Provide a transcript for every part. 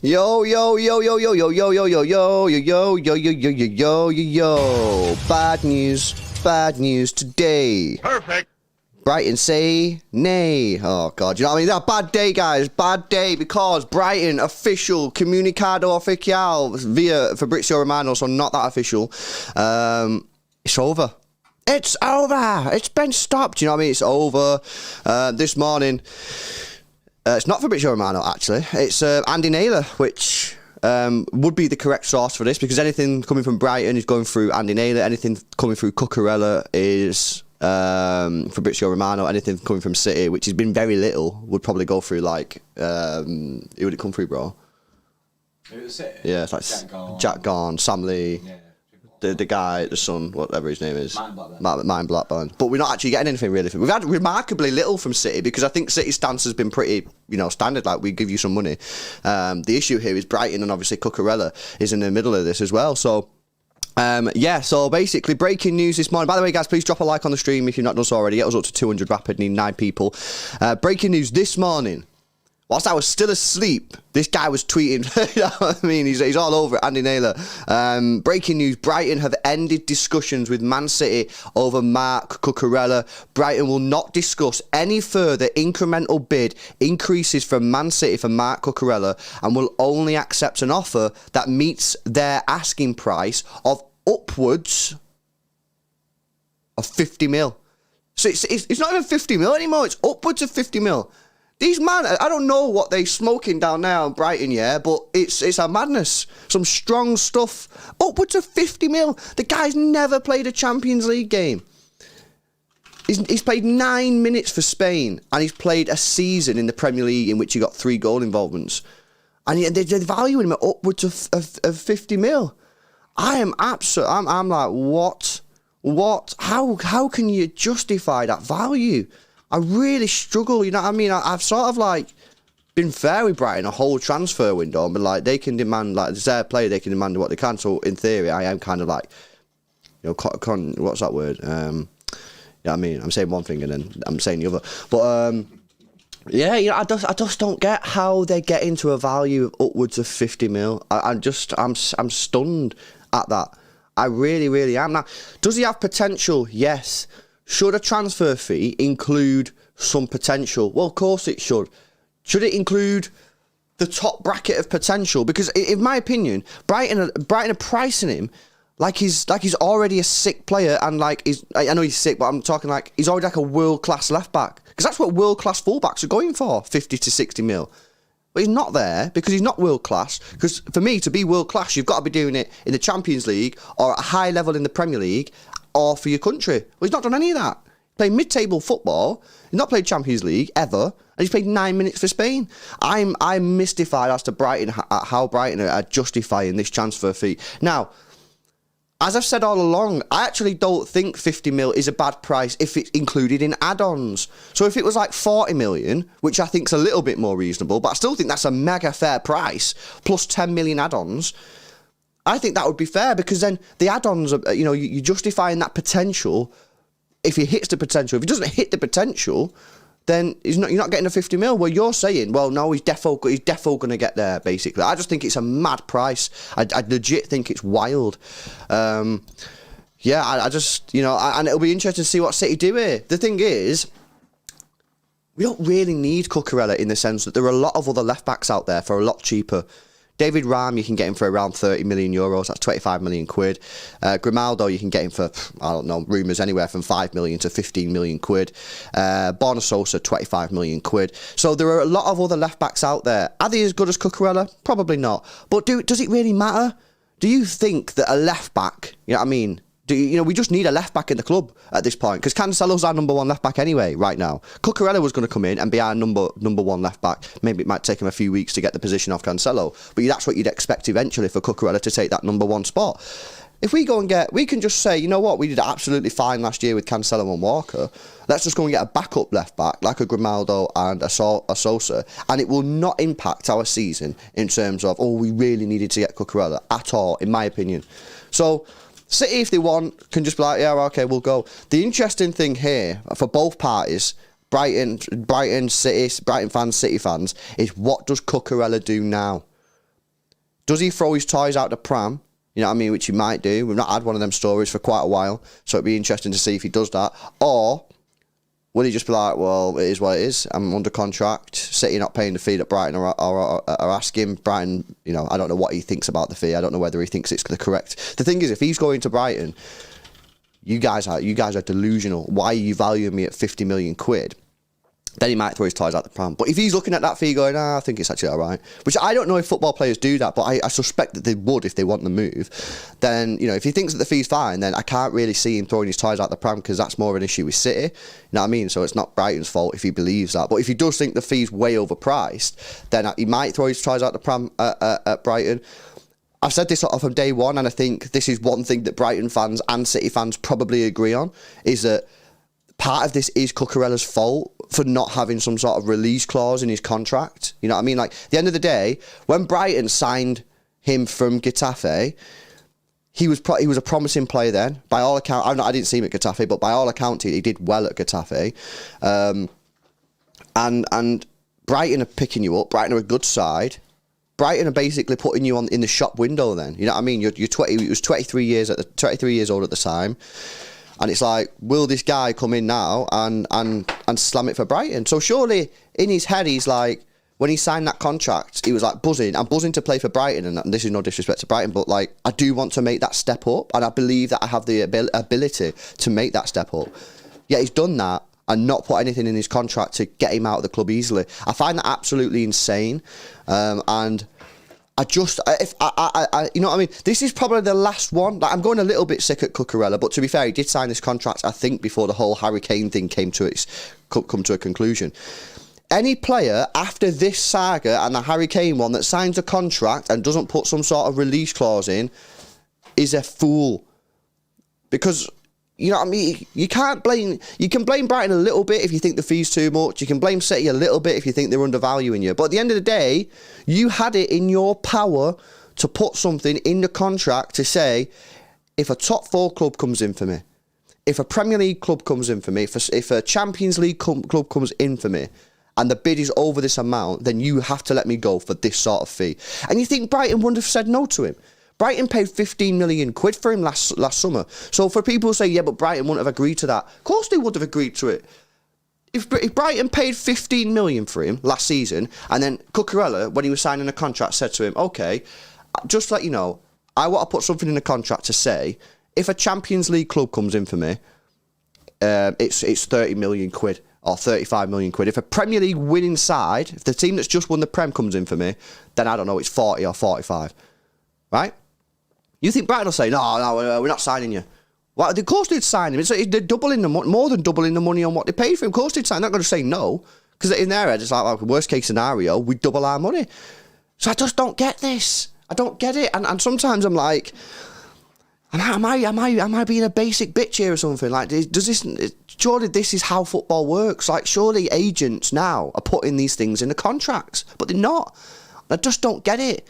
Yo, yo, yo, yo, yo, yo, yo, yo, yo, yo, yo, yo, yo, yo, yo, yo, yo, yo. Bad news today. Perfect. Brighton say nay. Oh, God. You know what I mean? That bad day, guys. Bad day because Brighton official comunicado oficial via Fabrizio Romano, so not that official. It's over. It's over. It's been stopped. You know what I mean? It's over. This morning, it's not Fabrizio Romano, actually. It's Andy Naylor, which would be the correct source for this because anything coming from Brighton is going through Andy Naylor. Anything coming through Cucurella is Fabrizio Romano. Anything coming from City, which has been very little, would probably go through like who would it come through, bro? It was City. Yeah, it's like Jack Garn, Sam Lee, the guy, the son, whatever his name is, Martin Blackburn. But we're not actually getting anything really. We've had remarkably little from City because I think City's stance has been pretty, standard. Like we give you some money. The issue here is Brighton, and obviously Cucurella is in the middle of this as well. So. So basically breaking news this morning. By the way, guys, please drop a like on the stream if you've not done so already. Get us up to 200 rapid, need 9 people. Breaking news this morning. Whilst I was still asleep, this guy was tweeting. You know what I mean? He's all over it, Andy Naylor. Breaking news, Brighton have ended discussions with Man City over Marc Cucurella. Brighton will not discuss any further incremental bid increases from Man City for Marc Cucurella and will only accept an offer that meets their asking price of upwards of 50 mil. So it's not even 50 mil anymore, it's upwards of 50 mil. These man, I don't know what they smoking down there in Brighton, yeah, but it's a madness. Some strong stuff. Upwards of 50 mil. The guy's never played a Champions League game. He's played 9 minutes for Spain, and he's played a season in the Premier League in which he got 3 goal involvements. And they're valuing him at upwards of 50 mil. I'm like, what? What? How can you justify that value? I really struggle, you know what I mean? I've sort of like been fair with Brighton a whole transfer window, but like they can demand, like it's their player, they can demand what they can. So in theory, I am kind of like, what's that word? Yeah, I mean, I'm saying one thing and then I'm saying the other. But yeah, I just don't get how they get into a value of upwards of 50 mil. I'm stunned at that. I really, really am. Now, does he have potential? Yes. Should a transfer fee include some potential? Well, of course it should. Should it include the top bracket of potential? Because in my opinion, Brighton are pricing him like he's already a sick player, and like I know he's sick, but I'm talking like he's already like a world class left back. Because that's what world class fullbacks are going for, 50 to 60 mil. But he's not there because he's not world class. Because for me to be world class, you've got to be doing it in the Champions League or at a high level in the Premier League. Or for your country. Well, he's not done any of that. He's played mid-table football. He's not played Champions League ever, and he's played 9 minutes for Spain. I'm mystified as to Brighton, how Brighton are justifying this transfer fee. Now, as I've said all along, I actually don't think 50 mil is a bad price if it's included in add-ons. So if it was like 40 million, which I think is a little bit more reasonable, but I still think that's a mega fair price, plus 10 million add-ons. I think that would be fair because then the add-ons are, you're justifying that potential if he hits the potential. If he doesn't hit the potential, then you're not getting a 50 mil. Well, you're saying, well, no, he's defo going to get there, basically. I just think it's a mad price. I legit think it's wild. Yeah, I just, and it'll be interesting to see what City do here. The thing is, we don't really need Cucurella in the sense that there are a lot of other left-backs out there for a lot cheaper. David Raum, you can get him for around 30 million euros. That's 25 million quid. Grimaldo, you can get him for, I don't know, rumours anywhere from 5 million to 15 million quid. Borna Sosa, 25 million quid. So there are a lot of other left-backs out there. Are they as good as Cucurella? Probably not. But does it really matter? Do you think that a left-back, you know what I mean? We just need a left-back in the club at this point because Cancelo's our number 1 left-back anyway right now. Cucurella was going to come in and be our number 1 left-back. Maybe it might take him a few weeks to get the position off Cancelo, but that's what you'd expect eventually for Cucurella to take that number 1 spot. If we can just say, you know what, we did absolutely fine last year with Cancelo and Walker. Let's just go and get a backup left-back like a Grimaldo and a Sosa, and it will not impact our season in terms of, we really needed to get Cucurella at all, in my opinion. So City, if they want, can just be like, yeah, okay, we'll go. The interesting thing here for both parties, Brighton fans, City fans, is what does Cucurella do now? Does he throw his toys out the pram? You know what I mean? Which he might do. We've not had one of them stories for quite a while, so it'd be interesting to see if he does that. Or will he just be like, well, it is what it is. I'm under contract. City not paying the fee that Brighton are asking. Brighton, you know, I don't know what he thinks about the fee. I don't know whether he thinks it's the correct. The thing is, if he's going to Brighton, you guys are delusional. Why are you valuing me at 50 million quid? Then he might throw his toys out the pram. But if he's looking at that fee going, I think it's actually all right, which I don't know if football players do that, but I suspect that they would if they want the move, then, you know, if he thinks that the fee's fine, then I can't really see him throwing his toys out the pram, because that's more of an issue with City. You know what I mean? So it's not Brighton's fault if he believes that. But if he does think the fee's way overpriced, then he might throw his toys out the pram at Brighton. I've said this from day one, and I think this is one thing that Brighton fans and City fans probably agree on, is that part of this is Cucurella's fault for not having some sort of release clause in his contract. You know what I mean? Like, at the end of the day, when Brighton signed him from Getafe, he was a promising player then. By all accounts, I didn't see him at Getafe, but by all accounts, he did well at Getafe. And Brighton are picking you up. Brighton are a good side. Brighton are basically putting you in the shop window then. You know what I mean? You're 20. He was 23 years old at the time. And it's like, will this guy come in now and slam it for Brighton? So surely in his head, he's like, when he signed that contract, he was like buzzing. I'm buzzing to play for Brighton, and this is no disrespect to Brighton, but like, I do want to make that step up, and I believe that I have the ability to make that step up. Yet he's done that and not put anything in his contract to get him out of the club easily. I find that absolutely insane, and I just, you know what I mean? This is probably the last one. Like, I'm going a little bit sick at Cucurella, but to be fair, he did sign this contract, I think, before the whole Harry Kane thing come to a conclusion. Any player after this saga and the Harry Kane one that signs a contract and doesn't put some sort of release clause in is a fool. Because, you know what I mean? You can blame Brighton a little bit if you think the fee's too much. You can blame City a little bit if you think they're undervaluing you. But at the end of the day, you had it in your power to put something in the contract to say, if a top four club comes in for me, if a Premier League club comes in for me, if a Champions League club comes in for me, and the bid is over this amount, then you have to let me go for this sort of fee. And you think Brighton wouldn't have said no to him? Brighton paid 15 million quid for him last summer. So for people who say, yeah, but Brighton wouldn't have agreed to that, of course they would have agreed to it. If Brighton paid 15 million for him last season, and then Cucurella, when he was signing a contract, said to him, okay, just to let you know, I want to put something in the contract to say, if a Champions League club comes in for me, it's 30 million quid. Or 35 million quid. If a Premier League winning side, if the team that's just won the Prem comes in for me, then I don't know, it's 40 or 45. Right? You think Brighton will say, no, we're not signing you. Well, of course they'd sign him. They're doubling the more than doubling the money on what they paid for him. Of course they'd sign. They're not going to say no. Because in their head, it's like, worst case scenario, we double our money. So I just don't get this. I don't get it. And sometimes I'm like, am I being a basic bitch here or something? Like, does this? Surely this is how football works. Like, surely agents now are putting these things in the contracts, but they're not. I just don't get it.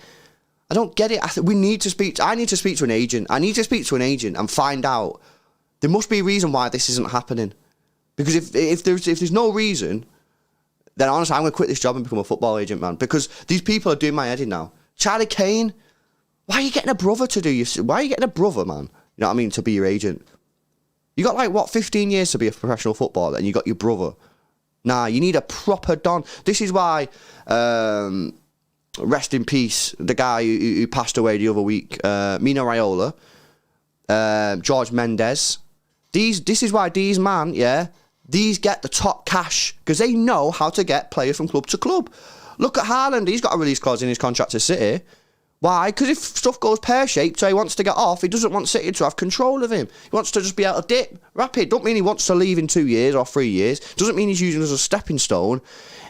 I don't get it. I need to speak to an agent. I need to speak to an agent and find out. There must be a reason why this isn't happening. Because if there's no reason, then honestly, I'm going to quit this job and become a football agent, man. Because these people are doing my head in now. Charlie Kane, why are you getting a brother to do your? Why are you getting a brother, man? You know what I mean? To be your agent. You got 15 years to be a professional footballer, and you got your brother. Nah, you need a proper don. This is why, rest in peace, the guy who passed away the other week, Mino Raiola, George Mendes. This is why these get the top cash, because they know how to get players from club to club. Look at Haaland, he's got a release clause in his contract to City. Why? Because if stuff goes pear-shaped, so he wants to get off, he doesn't want City to have control of him. He wants to just be able to dip rapid. Don't mean he wants to leave in 2 years or 3 years. Doesn't mean he's using it as a stepping stone.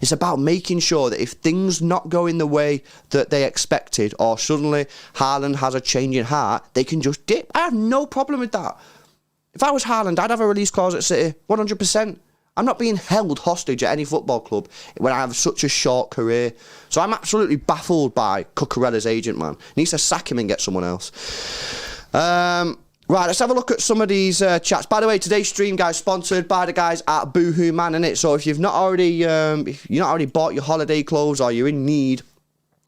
It's about making sure that if things not go in the way that they expected, or suddenly Haaland has a change in heart, they can just dip. I have no problem with that. If I was Haaland, I'd have a release clause at City, 100%. I'm not being held hostage at any football club when I have such a short career. So I'm absolutely baffled by Cucurella's agent, man. He needs to sack him and get someone else. Right, let's have a look at some of these chats. By the way, today's stream, guys, sponsored by the guys at Boohoo Man, innit? So if you've not already, bought your holiday clothes, or you're in need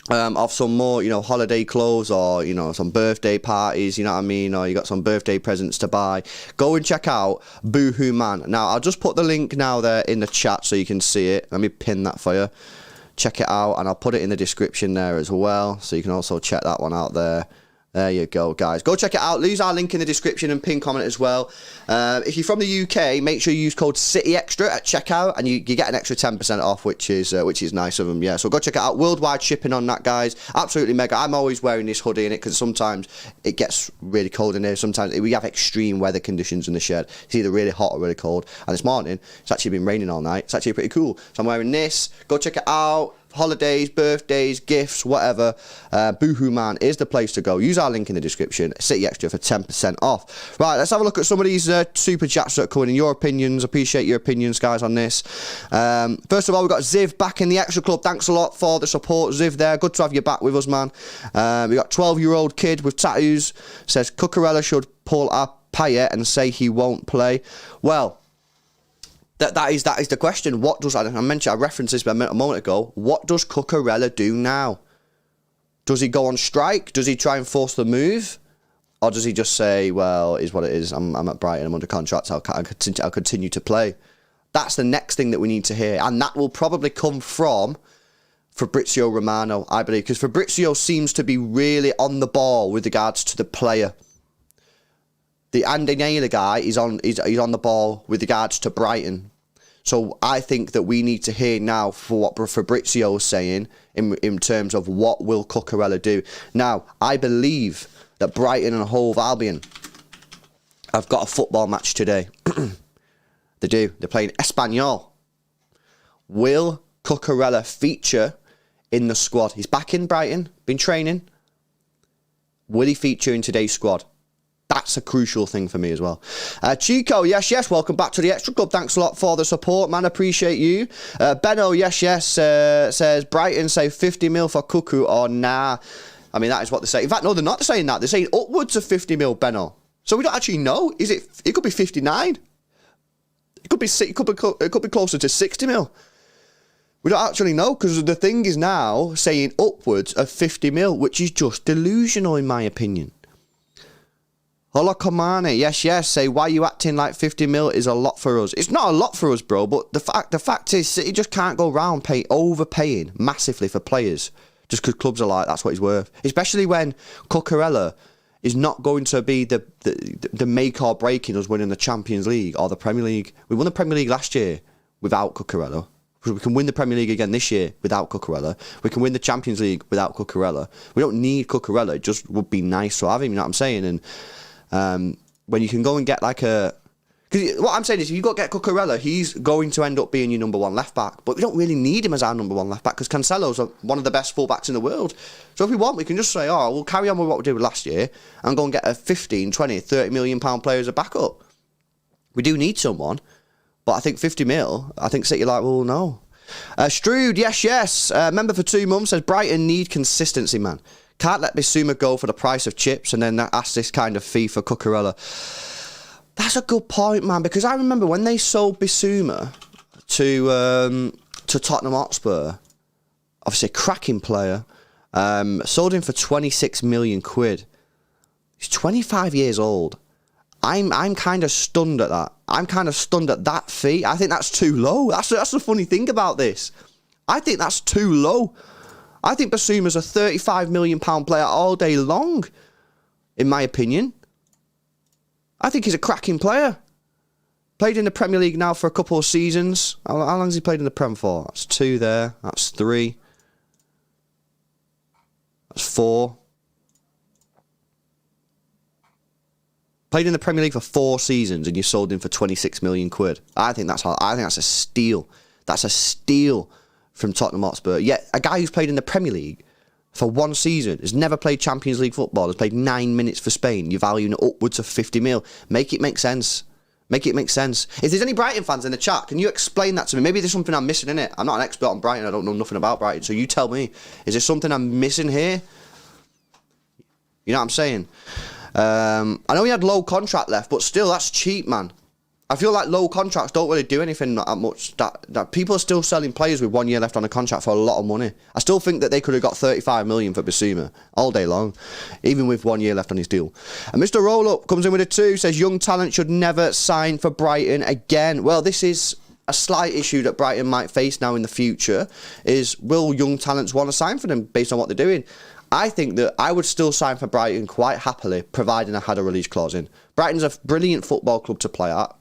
of some more, holiday clothes, or some birthday parties, you know what I mean, or you got some birthday presents to buy, go and check out Boohoo Man. Now, I'll just put the link now there in the chat so you can see it. Let me pin that for you. Check it out, and I'll put it in the description there as well, so you can also check that one out there. There you go, guys. Go check it out. Leave our link in the description and pin comment as well. If you're from the UK, make sure you use code CityExtra at checkout, and you get an extra 10% off, which is nice of them. Yeah, so go check it out. Worldwide shipping on that, guys. Absolutely mega. I'm always wearing this hoodie in it because sometimes it gets really cold in here. Sometimes we have extreme weather conditions in the shed. It's either really hot or really cold. And this morning, it's actually been raining all night. It's actually pretty cool. So I'm wearing this. Go check it out. Holidays, birthdays, gifts, whatever. Boohoo Man is the place to go. Use our link in the description. City Extra for 10% off. Right, let's have a look at some of these super chats that are coming in. Your opinions. Appreciate your opinions, guys, on this. First of all, we've got Ziv back in the Xtra Club. Thanks a lot for the support, Ziv, there. Good to have you back with us, man. We got 12-year-old kid with tattoos. Says Cucurella should pull up Payet and say he won't play. Well, That is the question. What does I referenced this a moment ago? What does Cucurella do now? Does he go on strike? Does he try and force the move, or does he just say, "Well, is what it is. I'm at Brighton. I'm under contract. I'll continue to play." That's the next thing that we need to hear, and that will probably come from Fabrizio Romano, I believe, because Fabrizio seems to be really on the ball with regards to the player. The Andy Naylor guy is on the ball with regards to Brighton. So I think that we need to hear now for what Fabrizio is saying in terms of what will Cucurella do. Now, I believe that Brighton and Hove Albion have got a football match today. They do. They're playing Espanyol. Will Cucurella feature in the squad? He's back in Brighton, been training. Will he feature in today's squad? That's a crucial thing for me as well. Chico, yes, welcome back to the Xtra Club. Thanks a lot for the support, man. Appreciate you. Benno, yes, says Brighton say 50 mil for Cuckoo or nah. I mean, that is what they say. In fact, no, they're not saying that. They're saying upwards of 50 mil, Benno. So we don't actually know. It could be 59. It could be closer to 60 mil. We don't actually know, because the thing is now saying upwards of 50 mil, which is just delusional in my opinion. Hola Kamane, yes, say, why are you acting like 50 mil is a lot for us? It's not a lot for us, bro, but the fact is, City just can't go around overpaying massively for players just because clubs are like, that's what he's worth. Especially when Cucurella is not going to be the make or break in us winning the Champions League or the Premier League. We won the Premier League last year without Cucurella. We can win the Premier League again this year without Cucurella. We can win the Champions League without Cucurella. We don't need Cucurella. It just would be nice to have him, you know what I'm saying? And when you can go and get like a... Because what I'm saying is, if you go get Cucurella, he's going to end up being your number one left-back. But we don't really need him as our number one left-back because Cancelo's one of the best full-backs in the world. So if we want, we can just say, we'll carry on with what we did last year and go and get a 15, 20, 30 million pound player as a backup. We do need someone, but I think 50 mil, I think City like, well, no. Strood, yes. Member for 2 months says, Brighton need consistency, man. Can't let Bissouma go for the price of chips and then ask this kind of fee for Cucurella. That's a good point, man, because I remember when they sold Bissouma to Tottenham Hotspur, obviously a cracking player, sold him for 26 million quid. He's 25 years old. I'm kind of stunned at that. I'm kind of stunned at that fee. I think that's too low. That's the funny thing about this. I think that's too low. I think Bissouma's a 35 million pound player all day long, in my opinion. I think he's a cracking player. Played in the Premier League now for a couple of seasons. How long has he played in the Prem for? That's 2 there. That's 3. That's 4. Played in the Premier League for 4 seasons and you sold him for 26 million quid. I think that's a steal. That's a steal from Tottenham Hotspur. Yet a guy who's played in the Premier League for 1 season, has never played Champions League football, has played 9 minutes for Spain, you're valuing it upwards of 50 mil. Make it make sense. Make it make sense. If there's any Brighton fans in the chat, can you explain that to me? Maybe there's something I'm missing in it. I'm not an expert on Brighton. I don't know nothing about Brighton. So you tell me. Is there something I'm missing here? You know what I'm saying? I know he had low contract left, but still, that's cheap, man. I feel like low contracts don't really do anything that much. That people are still selling players with 1 year left on a contract for a lot of money. I still think that they could have got 35 million for Bissouma all day long, even with 1 year left on his deal. And Mr. Roll-Up comes in with a 2, says young talent should never sign for Brighton again. Well, this is a slight issue that Brighton might face now in the future, is will young talents want to sign for them based on what they're doing? I think that I would still sign for Brighton quite happily, providing I had a release clause in. Brighton's a brilliant football club to play at.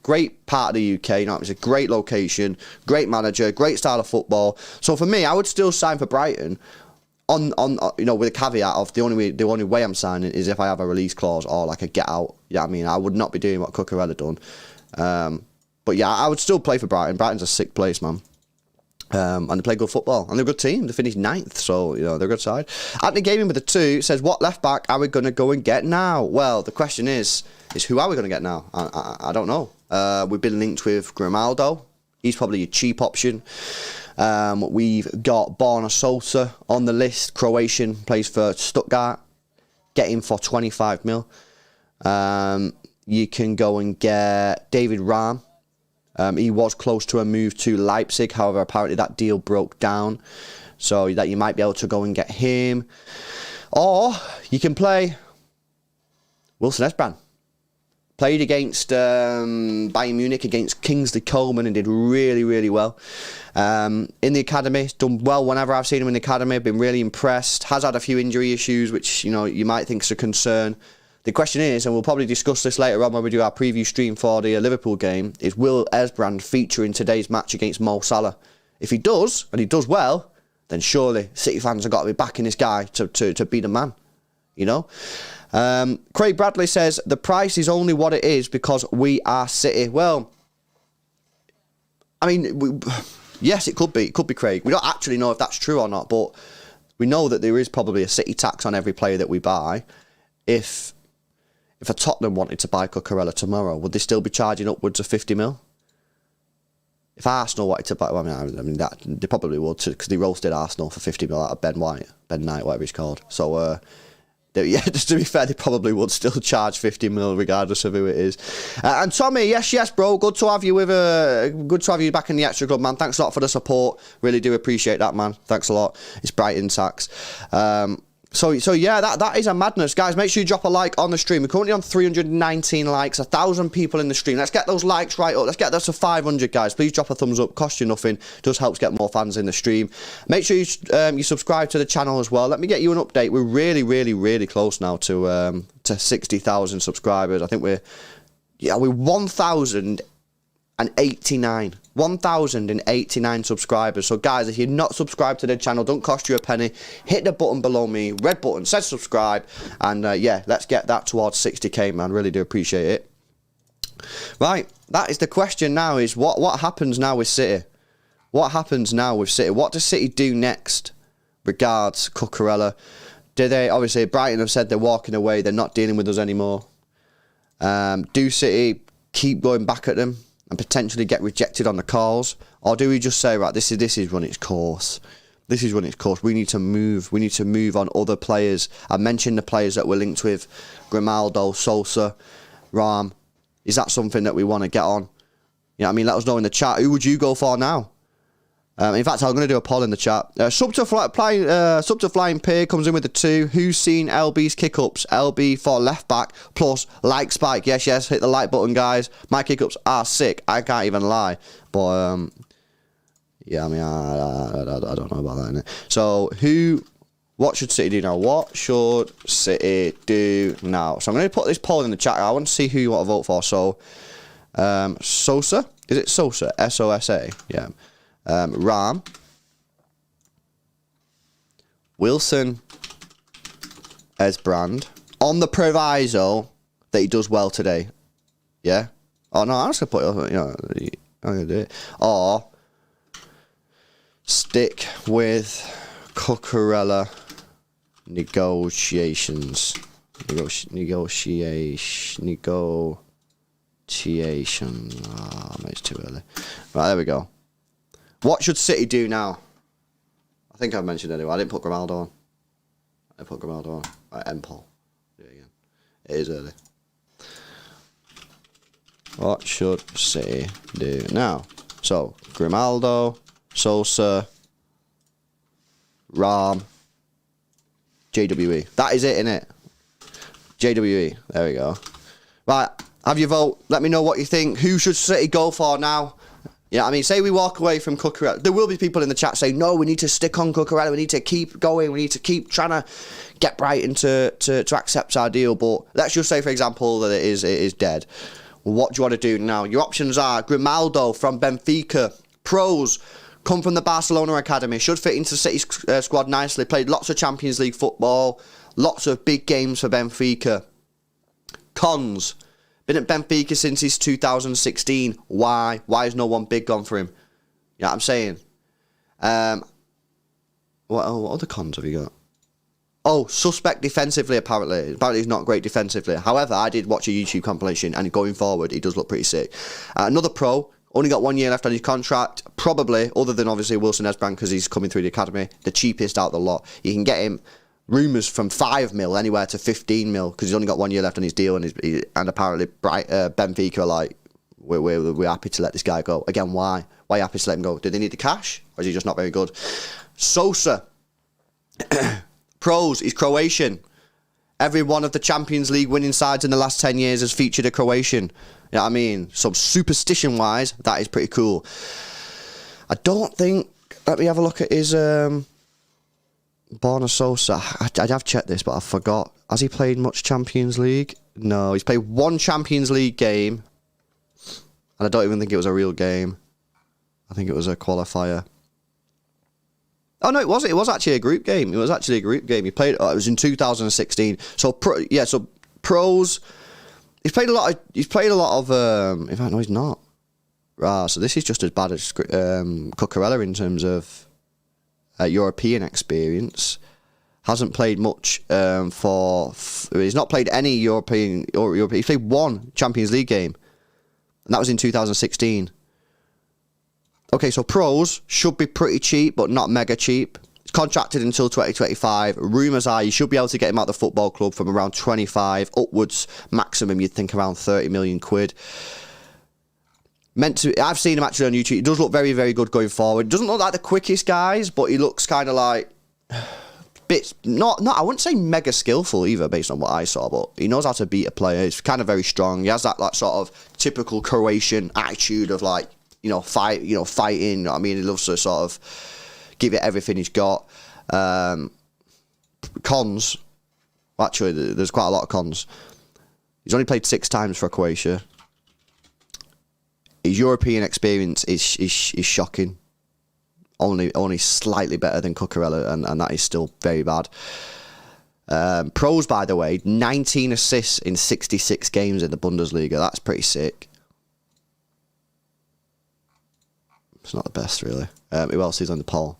Great part of the UK, it's a great location, great manager, great style of football. So for me, I would still sign for Brighton on with a caveat of the only way I'm signing is if I have a release clause or like a get out. Yeah, I mean, I would not be doing what Cucurella done. But yeah, I would still play for Brighton. Brighton's a sick place, man. And they play good football. And they're a good team. They finished 9th, so, they're a good side. Anthony Gaming with a 2 says, what left back are we going to go and get now? Well, the question is who are we going to get now? I don't know. We've been linked with Grimaldo. He's probably a cheap option. We've got Borna Sosa on the list. Croatian, plays for Stuttgart. Get him for 25 mil. You can go and get David Rahm. He was close to a move to Leipzig. However, apparently that deal broke down. So that you might be able to go and get him. Or you can play Wilson Esbrand. Played against Bayern Munich, against Kingsley Coman, and did really, really well. In the academy, he's done well whenever I've seen him in the academy. I've been really impressed. Has had a few injury issues, which, you might think is a concern. The question is, and we'll probably discuss this later on when we do our preview stream for the Liverpool game, is will Esbrand feature in today's match against Mo Salah? If he does, and he does well, then surely City fans have got to be backing this guy to be the man, Craig Bradley says, the price is only what it is because we are City. Well, I mean, yes, it could be. It could be, Craig. We don't actually know if that's true or not, but we know that there is probably a City tax on every player that we buy. If a Tottenham wanted to buy Cucurella tomorrow, would they still be charging upwards of 50 mil? If Arsenal wanted to buy, that they probably would, because they roasted Arsenal for 50 mil out of Ben Knight, whatever he's called. So, just to be fair, they probably would still charge 50 mil regardless of who it is. And Tommy, yes, bro, good to have you back in the Xtra Club, man. Thanks a lot for the support. Really do appreciate that, man. Thanks a lot. It's Brighton tax. So yeah, that is a madness. Guys, make sure you drop a like on the stream. We're currently on 319 likes, 1,000 people in the stream. Let's get those likes right up. Let's get that to 500, guys. Please drop a thumbs up. Cost you nothing. Does help get more fans in the stream. Make sure you subscribe to the channel as well. Let me get you an update. We're really, really, really close now to 60,000 subscribers. I think we're 1,089 subscribers. So guys, if you're not subscribed to the channel, don't cost you a penny. Hit the button below me, red button, says subscribe, and let's get that towards 60k, man. Really do appreciate it. Right, that is the question now, is what happens now with City? What happens now with City? What does City do next? Regards, Cucurella. Obviously, Brighton have said they're walking away, they're not dealing with us anymore. Do City keep going back at them and potentially get rejected on the calls, or do we just say, right, this is run its course? This is run its course. We need to move. We need to move on other players. I mentioned the players that we're linked with: Grimaldo, Sosa, Rahm. Is that something that we want to get on? Let us know in the chat. Who would you go for now? In fact, I'm going to do a poll in the chat. Sub to Flying Pig comes in with the 2. Who's seen LB's kick-ups? LB for left back plus like spike. Yes, hit the like button, guys. My kick-ups are sick. I can't even lie. But, I don't know about that, innit? So, what should City do now? What should City do now? So, I'm going to put this poll in the chat. I want to see who you want to vote for. So, Sosa? Is it Sosa? S-O-S-A? Yeah. Rahm, Wilson, Esbrand, on the proviso that he does well today. Yeah? Oh no, I'm just going to put it, I'm going to do it. Or stick with Cucurella negotiations. Negotiation. Oh, mate, it's too early. Right, there we go. What should City do now? I think I've mentioned it anyway. I didn't put Grimaldo on. Right, end poll. Do it again. It is early. What should City do now? So, Grimaldo, Sosa, Ram, JWE. That is it, innit? JWE. There we go. Right, have your vote. Let me know what you think. Who should City go for now? Yeah, I mean, say we walk away from Cucurella. There will be people in the chat saying, no, we need to stick on Cucurella. We need to keep going. We need to keep trying to get Brighton to accept our deal. But let's just say, for example, that it is dead. What do you want to do now? Your options are Grimaldo from Benfica. Pros, come from the Barcelona Academy. Should fit into City's squad nicely. Played lots of Champions League football. Lots of big games for Benfica. Cons, been at Benfica since he's 2016. Why? Why has no one big gone for him? You know what I'm saying? What other cons have you got? Oh, suspect defensively, apparently. Apparently he's not great defensively. However, I did watch a YouTube compilation, and going forward, he does look pretty sick. Another pro, only got 1 year left on his contract. Probably, other than obviously Wilson Esbrand, because he's coming through the academy, the cheapest out of the lot. You can get him rumours from 5 mil anywhere to 15 mil, because he's only got 1 year left on his deal, and apparently Benfica are like, we're happy to let this guy go. Again, why? Why are you happy to let him go? Do they need the cash, or is he just not very good? Sosa. Pros, he's Croatian. Every one of the Champions League winning sides in the last 10 years has featured a Croatian. You know what I mean? So superstition-wise, that is pretty cool. I don't think... Let me have a look at his... Borna Sosa. I'd have checked this, but I forgot. Has he played much Champions League? No, he's played 1 Champions League game. And I don't even think it was a real game. I think it was a qualifier. Oh, no, it wasn't. It was actually a group game. It was actually a group game. He played... it was in 2016. So, so pros... He's played a lot of... In fact, no, he's not. So this is just as bad as Cucurella in terms of European experience. Hasn't played much he's not played any European... He's played 1 Champions League game. And that was in 2016. Okay, so pros should be pretty cheap, but not mega cheap. He's contracted until 2025. Rumours are you should be able to get him out of the football club from around 25 upwards. Maximum, you'd think around 30 million quid. I've seen him actually on YouTube. He does look very, very good going forward. Doesn't look like the quickest guys, but he looks kind of like... bits... Not, I wouldn't say mega skillful either, based on what I saw, but he knows how to beat a player. He's kind of very strong. He has that sort of typical Croatian attitude of like, fighting. You know what I mean? He loves to sort of give it everything he's got. Cons. Actually, there's quite a lot of cons. He's only played 6 times for Croatia. His European experience is shocking. Only slightly better than Cucurella, and that is still very bad. Pros, by the way, 19 assists in 66 games in the Bundesliga. That's pretty sick. It's not the best, really. Who else is on the poll?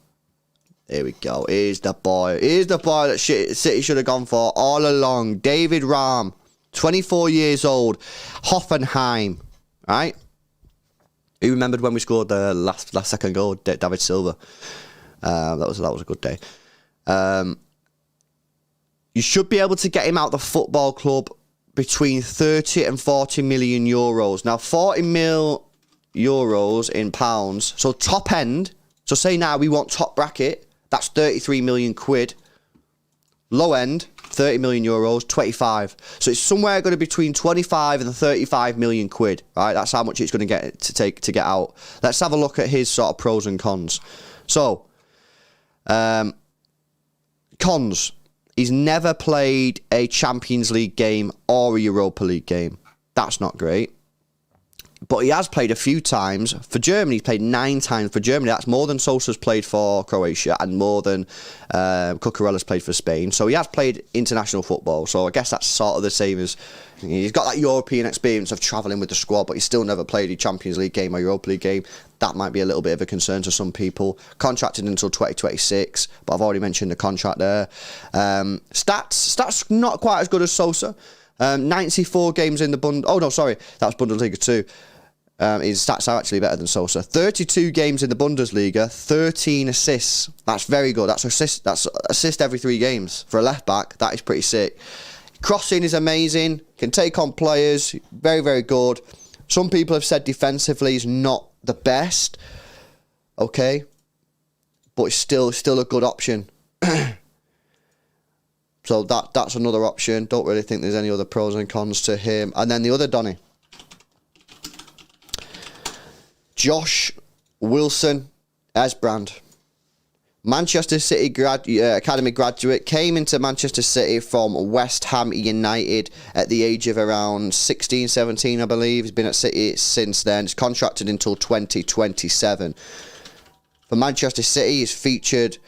Here we go. Here's the boy. Here's the boy that City should have gone for all along. David Rahm, 24 years old. Hoffenheim, right? Who remembered when we scored the last second goal? David Silva. That was a good day. You should be able to get him out the football club between 30 and 40 million euros. Now, 40 mil euros in pounds. So top end. So say now we want top bracket. That's 33 million quid. Low end, 30 million euros, 25. So it's somewhere going to be between 25 and 35 million quid, right? That's how much it's going to get out. Let's have a look at his sort of pros and cons. So, cons. He's never played a Champions League game or a Europa League game. That's not great. But he has played a few times. For Germany, he's played 9 times for Germany. That's more than Sosa's played for Croatia and more than Cucurella's played for Spain. So he has played international football. So I guess that's sort of the same as... He's got that European experience of travelling with the squad, but he's still never played a Champions League game or Europa League game. That might be a little bit of a concern to some people. Contracted until 2026, but I've already mentioned the contract there. Stats not quite as good as Sosa. 94 games in the that was Bundesliga too. His stats are actually better than Sosa. 32 games in the Bundesliga, 13 assists. That's very good. That's assist every 3 games. For a left back, that is pretty sick. Crossing is amazing. Can take on players. Very, very good. Some people have said defensively is not the best. Okay. But it's still a good option. So that's another option. Don't really think there's any other pros and cons to him. And then the other Donny. Josh Wilson Esbrand. Manchester City Academy graduate. Came into Manchester City from West Ham United at the age of around 16, 17, I believe. He's been at City since then. He's contracted until 2027. For Manchester City, he's featured...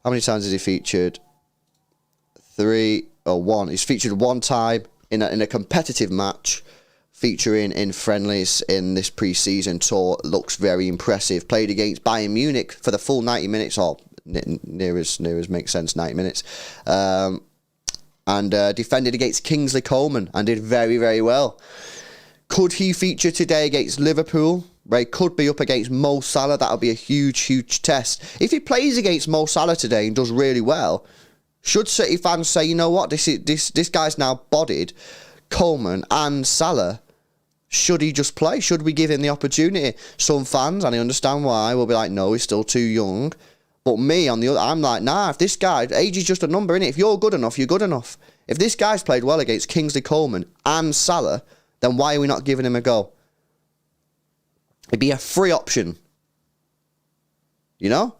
How many times has he featured? 3 or 1. He's featured one time in a competitive match, featuring in friendlies in this pre-season tour. Looks very impressive. Played against Bayern Munich for the full 90 minutes, or near as makes sense, 90 minutes. And defended against Kingsley Coman and did very, very well. Could he feature today against Liverpool? Right, could be up against Mo Salah. That'll be a huge, huge test. If he plays against Mo Salah today and does really well, should City fans say, you know what, this guy's now bodied Coleman and Salah? Should he just play? Should we give him the opportunity? Some fans, and I understand why, will be like, no, he's still too young. But me, on the other, I'm like, nah, if this guy, age is just a number, innit? If you're good enough, you're good enough. If this guy's played well against Kingsley Coman and Salah, then why are we not giving him a go? It'd be a free option. You know?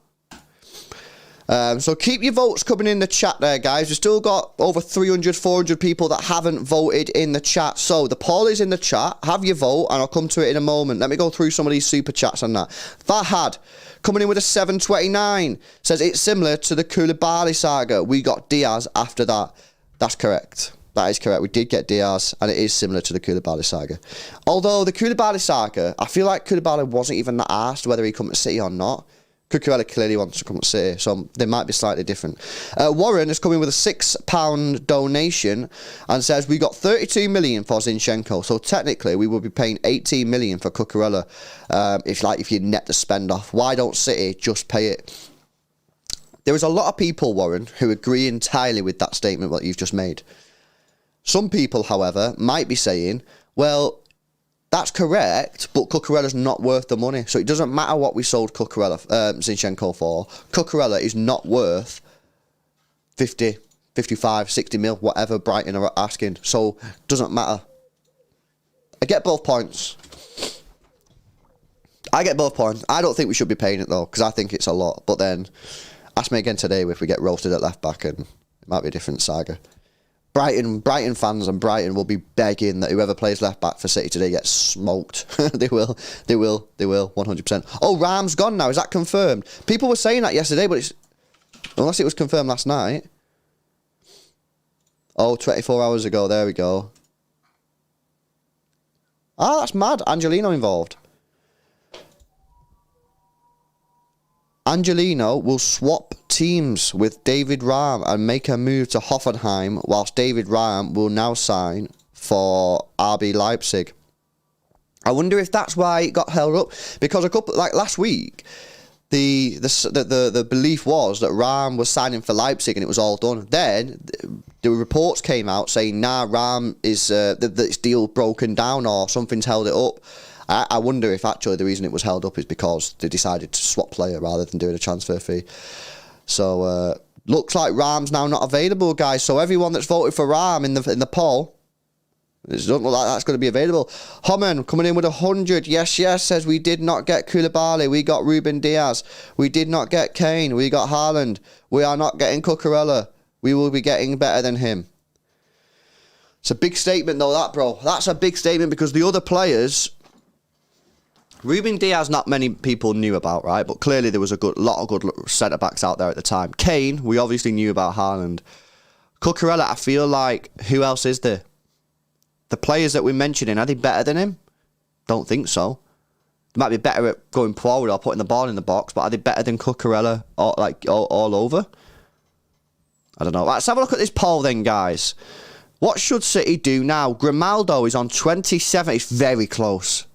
So keep your votes coming in the chat there, guys. We've still got over 300, 400 people that haven't voted in the chat. So the poll is in the chat. Have your vote, and I'll come to it in a moment. Let me go through some of these super chats on that. Fahad, coming in with a 729, says it's similar to the Koulibaly saga. We got Diaz after that. That's correct. That is correct. We did get Diaz, and it is similar to the Koulibaly saga. Although the Koulibaly saga, I feel like Koulibaly wasn't even that asked whether he come to City or not. Cucurella clearly wants to come to City, so they might be slightly different. Warren has come in with a £6 donation and says, we got 32 million for Zinchenko, so technically we will be paying 18 million for Cucurella if you net the spend off. Why don't City just pay it? There is a lot of people, Warren, who agree entirely with that statement, what you've just made. Some people, however, might be saying, well, that's correct, but Cucurella's not worth the money. So it doesn't matter what we sold Zinchenko for. Cucurella is not worth 50, 55, 60 mil, whatever Brighton are asking. So it doesn't matter. I get both points. I don't think we should be paying it, though, because I think it's a lot. But then, ask me again today if we get roasted at left back, and it might be a different saga. Brighton fans and Brighton will be begging that whoever plays left back for City today gets smoked. They will, 100%. Oh, Ram's gone now. Is that confirmed? People were saying that yesterday, but unless it was confirmed last night. Oh, 24 hours ago. There we go. Ah, that's mad. Angelino involved. Angelino will swap teams with David Raum and make a move to Hoffenheim, whilst David Raum will now sign for RB Leipzig. I wonder if that's why it got held up, because last week, the belief was that Raum was signing for Leipzig and it was all done. Then the reports came out saying, nah, Raum is this deal broken down or something's held it up. I wonder if actually the reason it was held up is because they decided to swap player rather than doing a transfer fee. So, looks like Raum's now not available, guys. So everyone that's voted for Raum in the poll, it doesn't look like that's going to be available. Homan coming in with 100. Yes, says we did not get Koulibaly. We got Ruben Diaz. We did not get Kane. We got Haaland. We are not getting Cucurella. We will be getting better than him. It's a big statement, though, that, bro. That's a big statement because the other players... Ruben Diaz, not many people knew about, right? But clearly there was a lot of good centre-backs out there at the time. Kane, we obviously knew about Haaland. Cucurella, I feel like, who else is there? The players that we're mentioning, are they better than him? Don't think so. They might be better at going forward or putting the ball in the box, but are they better than Cucurella all over? I don't know. Let's have a look at this poll then, guys. What should City do now? Grimaldo is on 27. It's very close.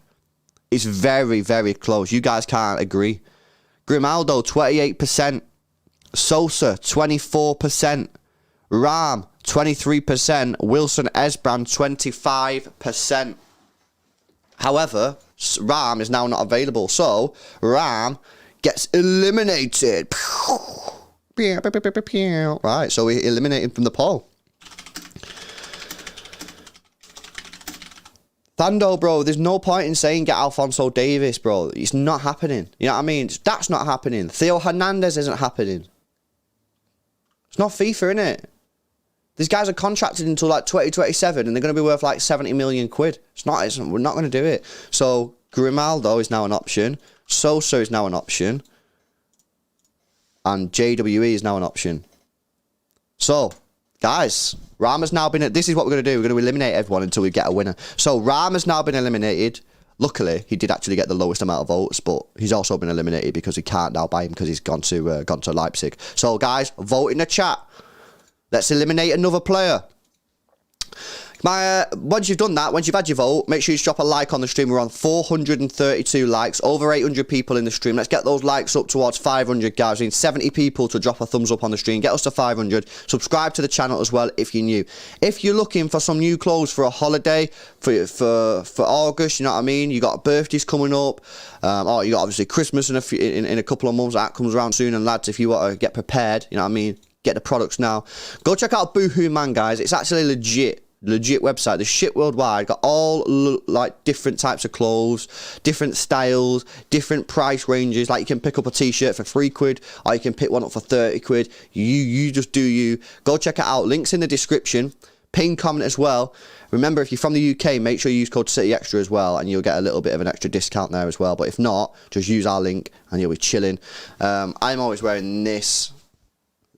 It's very, very close. You guys can't agree. Grimaldo, 28%. Sosa, 24%. Raum, 23%. Wilson Esbrand, 25%. However, Ram is now not available. So, Ram gets eliminated. Right, so we eliminated from the poll. Thando, bro, there's no point in saying get Alphonso Davies, bro. It's not happening. You know what I mean? That's not happening. Theo Hernandez isn't happening. It's not FIFA, innit? These guys are contracted until like 2027 and they're going to be worth like 70 million quid. We're not going to do it. So, Grimaldo is now an option. Sosa is now an option. And JWE is now an option. So, guys, Ram has now been... This is what we're going to do. We're going to eliminate everyone until we get a winner. So, Ram has now been eliminated. Luckily, he did actually get the lowest amount of votes, but he's also been eliminated because he can't now buy him because he's gone to Leipzig. So, guys, vote in the chat. Let's eliminate another player. Once you've done that, once you've had your vote, make sure you drop a like on the stream. We're on 432 likes, over 800 people in the stream. Let's get those likes up towards 500, guys. We need 70 people to drop a thumbs up on the stream. Get us to 500. Subscribe to the channel as well if you're new. If you're looking for some new clothes for a holiday, for August, you know what I mean? You got birthdays coming up. Or you got obviously Christmas in a couple of months. That comes around soon. And lads, if you want to get prepared, you know what I mean? Get the products now. Go check out Boohoo Man, guys. It's actually legit website. The shit worldwide. Got all like different types of clothes, different styles, different price ranges. Like you can pick up a t-shirt for £3 or you can pick one up for 30 quid. You just do you. Go check it out. Links in the description. Pin comment as well. Remember, if you're from the UK, make sure you use code CityXtra as well and you'll get a little bit of an extra discount there as well. But if not, just use our link and you'll be chilling. I'm always wearing this,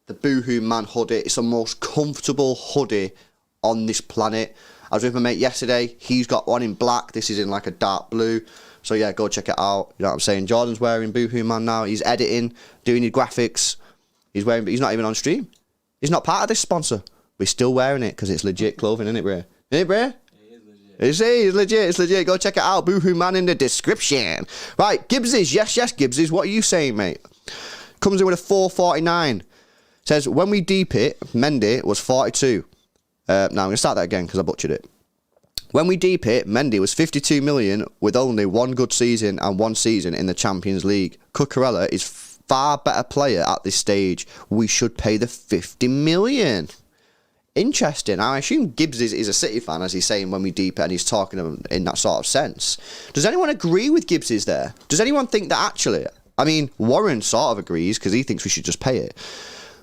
the Boohoo Man hoodie. It's the most comfortable hoodie on this planet. I was with my mate yesterday. He's got one in black. This is in like a dark blue. So yeah, go check it out. You know what I'm saying? Jordan's wearing Boohoo Man now. He's editing, doing his graphics. He's wearing, but he's not even on stream. He's not part of this sponsor. We're still wearing it because it's legit clothing, isn't it, Bray? Isn't it, Bray? It's legit. It's legit. Go check it out. Boohoo Man in the description. Right, Gibbsies. Yes, Gibbsies. What are you saying, mate? Comes in with a 449. Says, when we deep it, Mendy was 42. Now, I'm going to start that again because I butchered it. When we deep it, Mendy was 52 million with only one good season and one season in the Champions League. Cucurella is far better player at this stage. We should pay the 50 million. Interesting. I assume Gibbs is a City fan, as he's saying when we deep it, and he's talking in that sort of sense. Does anyone agree with Gibbs there? Does anyone think that actually... I mean, Warren sort of agrees because he thinks we should just pay it.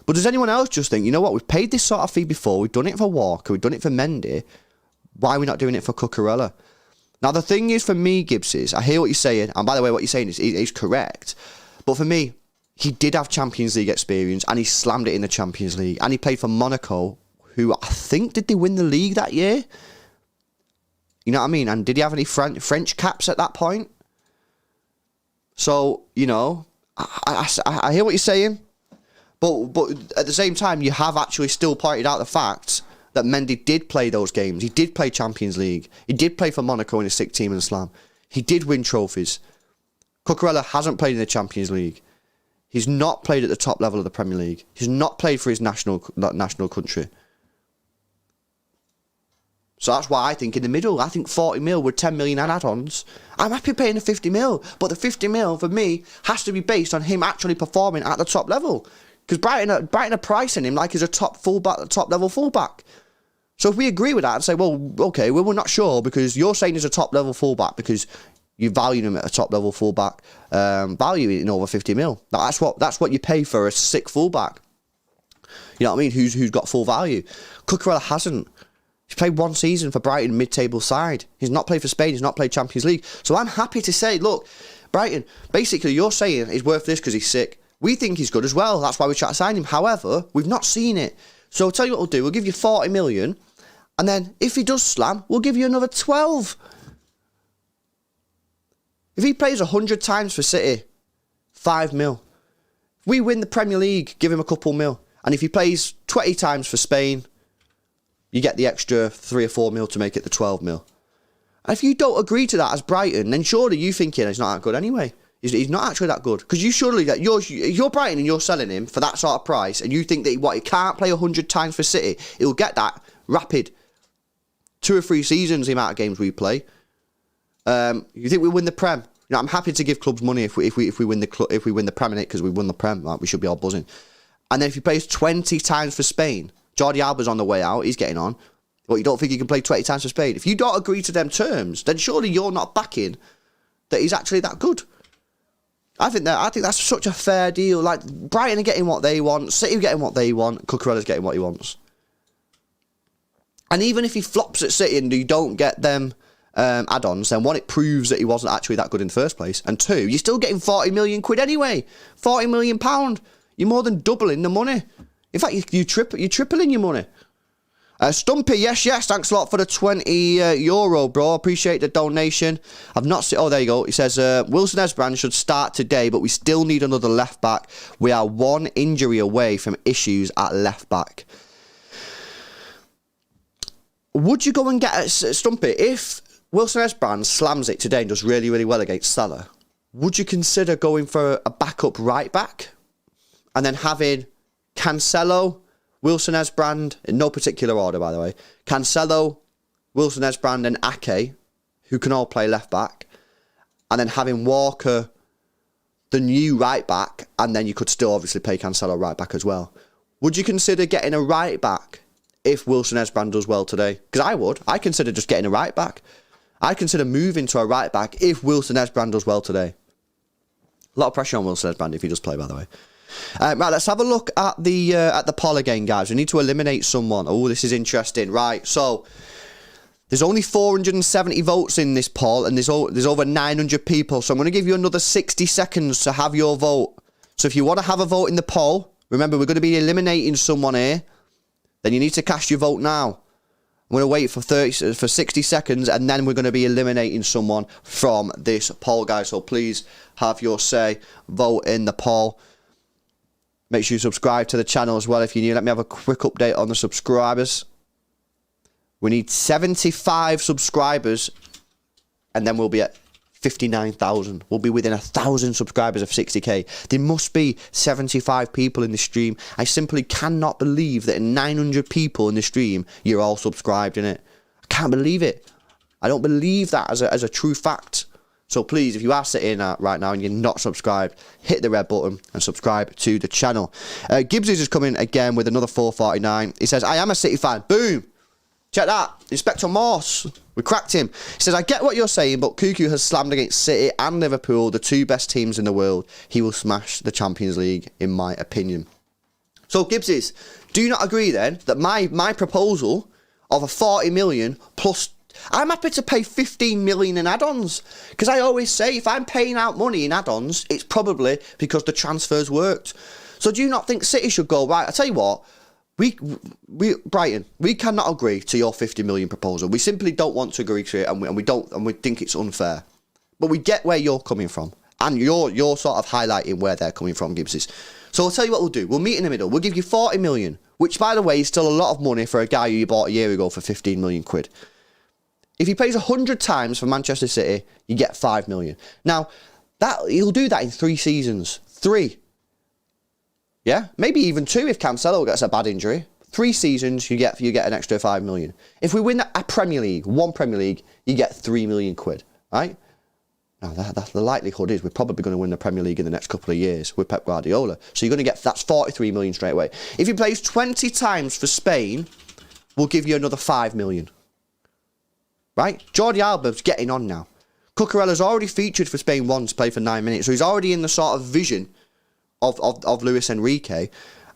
But does anyone else just think, you know what, we've paid this sort of fee before, we've done it for Walker, we've done it for Mendy, why are we not doing it for Cucurella? Now, the thing is, for me, Gibbs, is, I hear what you're saying, and by the way, what you're saying is correct, but for me, he did have Champions League experience, and he slammed it in the Champions League, and he played for Monaco, who I think, did they win the league that year? You know what I mean? And did he have any French caps at that point? So, you know, I hear what you're saying. But at the same time, you have actually still pointed out the fact that Mendy did play those games. He did play Champions League. He did play for Monaco in his sick team in Slam. He did win trophies. Cucurella hasn't played in the Champions League. He's not played at the top level of the Premier League. He's not played for his national country. So that's why I think in the middle, I think 40 mil with 10 million and add-ons. I'm happy paying the 50 mil, but the 50 mil for me has to be based on him actually performing at the top level. Because Brighton are pricing him like he's a top level fullback. So if we agree with that and say, well, okay, we're not sure because you're saying he's a top level fullback because you value him at a top level fullback, value it in over 50 mil. That's what you pay for a sick fullback. You know what I mean? Who's got full value. Cucurella hasn't. He's played one season for Brighton, mid-table side. He's not played for Spain. He's not played Champions League. So I'm happy to say, look, Brighton, basically you're saying he's worth this because he's sick. We think he's good as well. That's why we try to sign him. However, we've not seen it. So I'll tell you what we'll do. We'll give you 40 million. And then if he does slam, we'll give you another 12. If he plays 100 times for City, 5 mil. If we win the Premier League, give him a couple mil. And if he plays 20 times for Spain, you get the extra 3 or 4 mil to make it the 12 mil. And if you don't agree to that as Brighton, then surely you thinking he's not that good anyway. He's not actually that good. Because you surely that you're Brighton and you're selling him for that sort of price, and you think that he can't play 100 times for City. He'll get that rapid 2 or 3 seasons the amount of games we play. You think we win the Prem? You know, I'm happy to give clubs money if we win the Prem in it, because we won the Prem. Like, we should be all buzzing. And then if he plays 20 times for Spain, Jordi Alba's on the way out. He's getting on. Well, you don't think he can play 20 times for Spain? If you don't agree to them terms, then surely you're not backing that he's actually that good. I think that's such a fair deal. Like, Brighton are getting what they want, City are getting what they want, Cucurella's getting what he wants. And even if he flops at City and you don't get them add-ons, then one, it proves that he wasn't actually that good in the first place, and 2, you're still getting 40 million quid anyway. 40 million pound. You're more than doubling the money. In fact, you're tripling your money. Stumpy, yes, thanks a lot for the 20 euro, bro. Appreciate the donation. I've not seen... Oh, there you go. He says, Wilson Esbrand should start today, but we still need another left-back. We are 1 injury away from issues at left-back. Would you go and get... Stumpy, if Wilson Esbrand slams it today and does really, really well against Salah, would you consider going for a backup right-back? And then having Cancelo... Wilson Esbrand, in no particular order, by the way. Cancelo, Wilson Esbrand, and Ake, who can all play left back. And then having Walker, the new right back, and then you could still obviously play Cancelo right back as well. Would you consider getting a right back if Wilson Esbrand does well today? Because I would. I consider just getting a right back. I consider moving to a right back if Wilson Esbrand does well today. A lot of pressure on Wilson Esbrand if he does play, by the way. Right, let's have a look at the poll again, guys. We need to eliminate someone. Oh, this is interesting. Right, so there's only 470 votes in this poll, and there's over 900 people. So I'm going to give you another 60 seconds to have your vote. So if you want to have a vote in the poll, remember we're going to be eliminating someone here. Then you need to cast your vote now. I'm going to wait for 60 seconds, and then we're going to be eliminating someone from this poll, guys. So please have your say. Vote in the poll. Make sure you subscribe to the channel as well if you're new. Let me have a quick update on the subscribers. We need 75 subscribers, and then we'll be at 59,000. We'll be within 1,000 subscribers of 60k. There must be 75 people in the stream. I simply cannot believe that in 900 people in the stream, you're all subscribed in it. I can't believe it. I don't believe that as a true fact. So please, if you are sitting right now and you're not subscribed, hit the red button and subscribe to the channel. Gibbs is just coming again with another 449. He says, I am a City fan. Boom. Check that. Inspector Morse. We cracked him. He says, I get what you're saying, but Cuckoo has slammed against City and Liverpool, the 2 best teams in the world. He will smash the Champions League, in my opinion. So, Gibbsies, do you not agree then that my proposal of a 40 million plus... I'm happy to pay 15 million in add-ons, because I always say if I'm paying out money in add-ons, it's probably because the transfers worked. So do you not think City should go, right, I tell you what, we Brighton, we cannot agree to your 50 million proposal. We simply don't want to agree to it, and we think it's unfair. But we get where you're coming from, and you're sort of highlighting where they're coming from, Gibbsies. So I'll tell you what we'll do. We'll meet in the middle. We'll give you 40 million, which, by the way, is still a lot of money for a guy who you bought a year ago for 15 million quid. If he plays 100 times for Manchester City, you get 5 million. Now, he'll do that in 3 seasons. 3. Yeah? Maybe even 2 if Cancelo gets a bad injury. 3 seasons, you get an extra 5 million. If we win a Premier League, 1 Premier League, you get 3 million quid, right? Now, the likelihood is we're probably going to win the Premier League in the next couple of years with Pep Guardiola. So you're going to get, that's 43 million straight away. If he plays 20 times for Spain, we'll give you another 5 million. Right? Jordi Alba's getting on now. Cucurella's already featured for Spain once, played for 9 minutes, so he's already in the sort of vision of Luis Enrique,